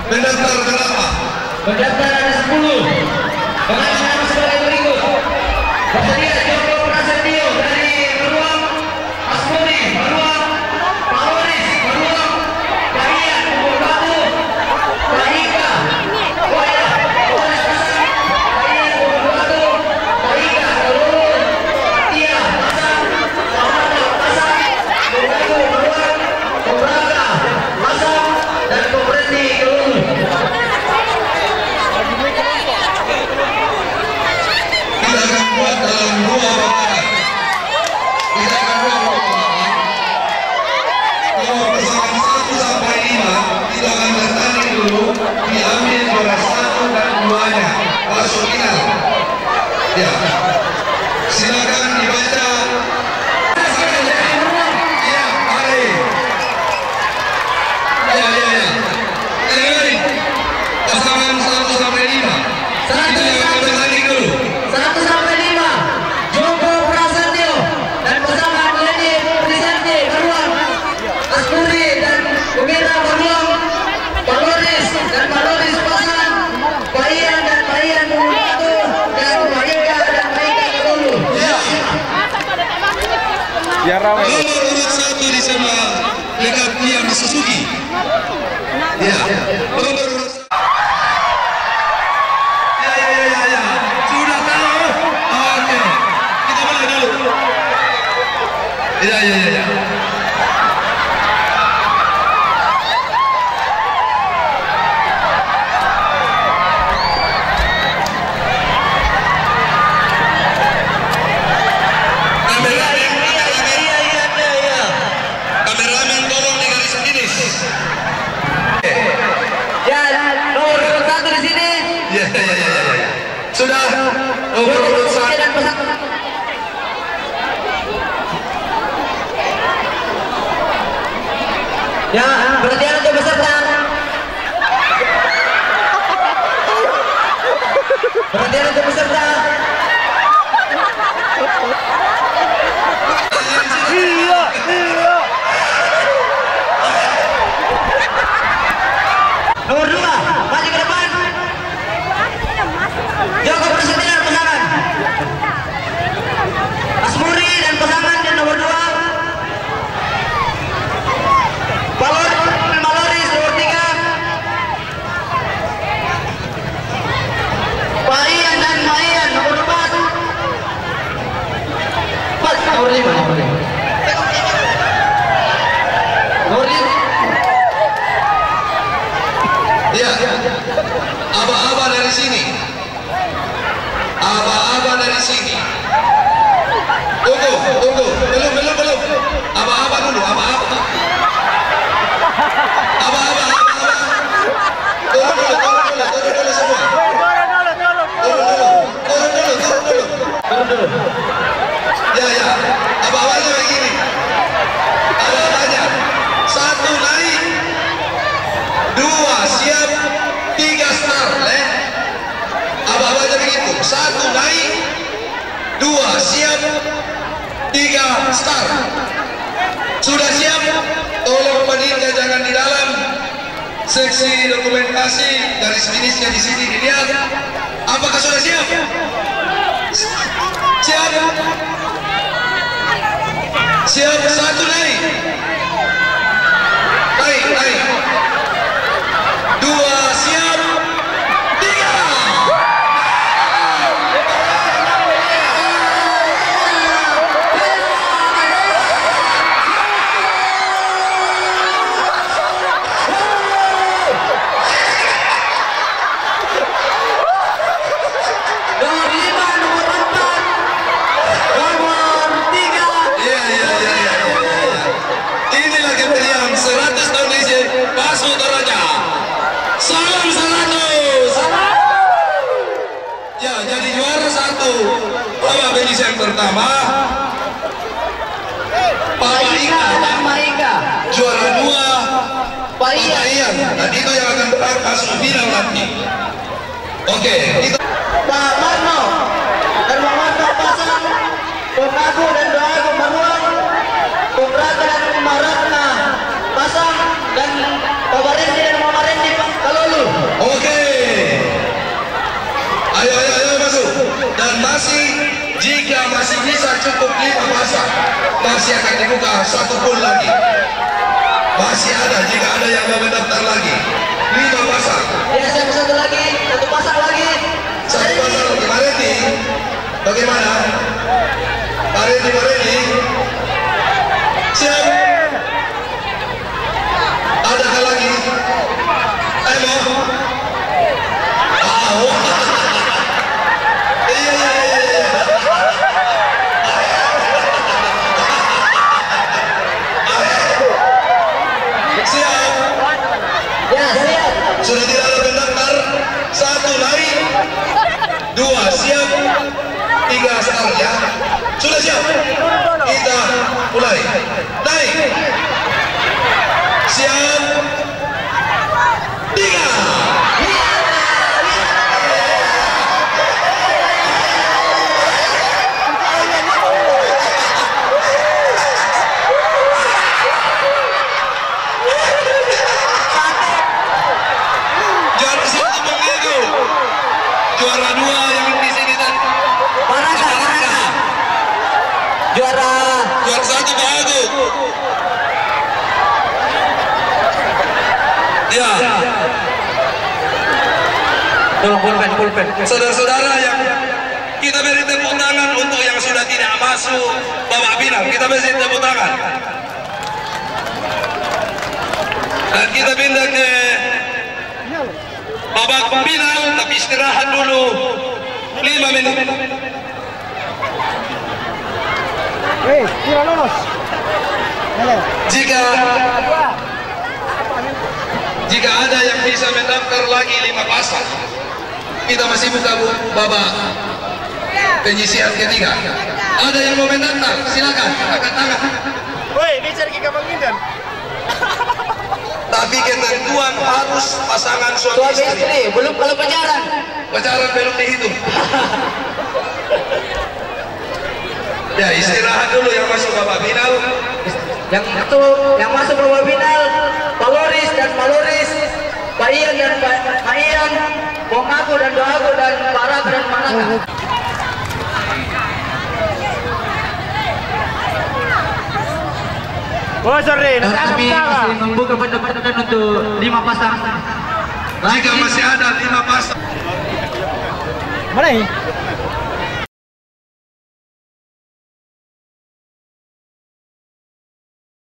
Mendaftar berapa? Mendaftar ada 10. Dengan nama sebagai berikut. Bersedia Joko Prasetyo dari Beruang, Asmuni Beruang, Paulis Beruang, Kalian Batu, Kahika, Koya, Paulis Pasang, Kalian Batu, Kahika, Telur, Tia, Pasang, Samana, Pasang, Bungatu, Beruang, Kobraka, Pasang, dan Kobreni, Telur. Kita akan buat dalam 2 putaran. Kita akan buat 2 putaran. Kalau pasangan 1 sampai 5, kita akan bertanding dulu, diambil juara 1 dan 2-nya. Langsung final. Ya. Silakan dibaca. Ya, mari. Ya. Pasangan 1 sampai 5. Kita akan bertanding dulu. 1 sampai 5 Joko Prasetyo dan pasangan Leni Prisanti Beruang, Asturi dan Kumira Beruang, Paloris dan Paloris Pasang, Pahian dan Pahian Bungatu, dan Mahika dan Mahika Kedulu. Nomor urut 1 di sana dekat Tia Suzuki. Ya. Nomor urut 1. Ya. Sudah tahu. Oke. Kita mulai dulu. Ya. Kameramen tolong di garis finish. Ya, nomor urut 1 di sini. Ya. Sudah. Nomor urut 1. Dan pasangan ya, perhatian untuk peserta. Perhatian untuk peserta. Nomor 2, maju ke depan. Joko Prasetyo dan pasangan. Asmuri dan pasangan dan nomor 2. Maloris nomor 3. Pahian dan Mahian nomor 4. Nomor 5. Nomor 5. Ya. Aba-aba dari sini. Aba-aba dari sini. Tunggu. Belum. Aba-aba dulu, aba-aba. Aba-aba. Turun dulu semua. Turun dulu. Ya. Aba-abanya begini. Aba-abanya. 1 naik. 2 siap. 3 start. Aba-abanya begitu. 1 naik. 2 siap. 3 start. Sudah siap? Tolong panitia jangan di dalam. Seksi dokumentasi garis finishnya di sini dilihat. Apakah sudah siap? Siap? Siap. 1 naik. Naik. 2 siap. 3. Nomor 5, nomor 4, nomor 3. Ya. Inilah kemeriahan 100 tahun Indonesia. Pasu Toraja. Salam 100. Ya, jadi juara 1 Bapak Benis yang pertama. Mahika dan Mahika. Juara 2 Pahian. Dan itu yang akan masuk final nanti. Oke, kita Pak Marno dan Pak Marno pasang. Kokaku dan Doaku Beruang, Kobraka dan Maratna pasang, dan Pak Barendi dan Mama Rendi Kalolu. jika masih bisa cukup 5 pasang, masih akan dibuka 1 pool lagi. Masih ada, jika ada yang mau mendaftar lagi 5 pasang. Ya, siapa satu lagi, 1 pasang lagi. 1 pasang lagi. Mareni, bagaimana? Mareni, siap? Adakah lagi? Emo? Sudah tidak ada pendaftar. 1 naik, 2 siap, 3 start ya. Sudah siap? Kita mulai. Naik. Siap. 3. Juara 2 yang di sini tadi. Baraka. Juara 1 bagus. Ya. tolong pulpen. Saudara-saudara yang kita beri tepuk tangan untuk yang sudah tidak masuk babak final. Kita beri tepuk tangan. Dan kita pindah ke babak final, tapi istirahat dulu 5 menit. Tidak lolos. Jika ada yang bisa mendaftar lagi 5 pasang, kita masih buka babak penyisian ketiga. Ada yang mau mendaftar? Silakan angkat tangan. Woi, bicara ke Kamangindan. Tapi ketentuan harus pasangan suami istri. belum kalau pacaran. Pacaran belum dihitung. Ya, istirahat dulu yang masuk babak final. Yang masuk babak final Paloris dan Maloris, Pak Ian dan Pak Ian, Bong Aku dan Doaku dan Barat dan Manaka. Oh, sorry. Kami masih membuka pendaftaran untuk 5 pasang. Jika masih ada 5 pasang. Mana ini?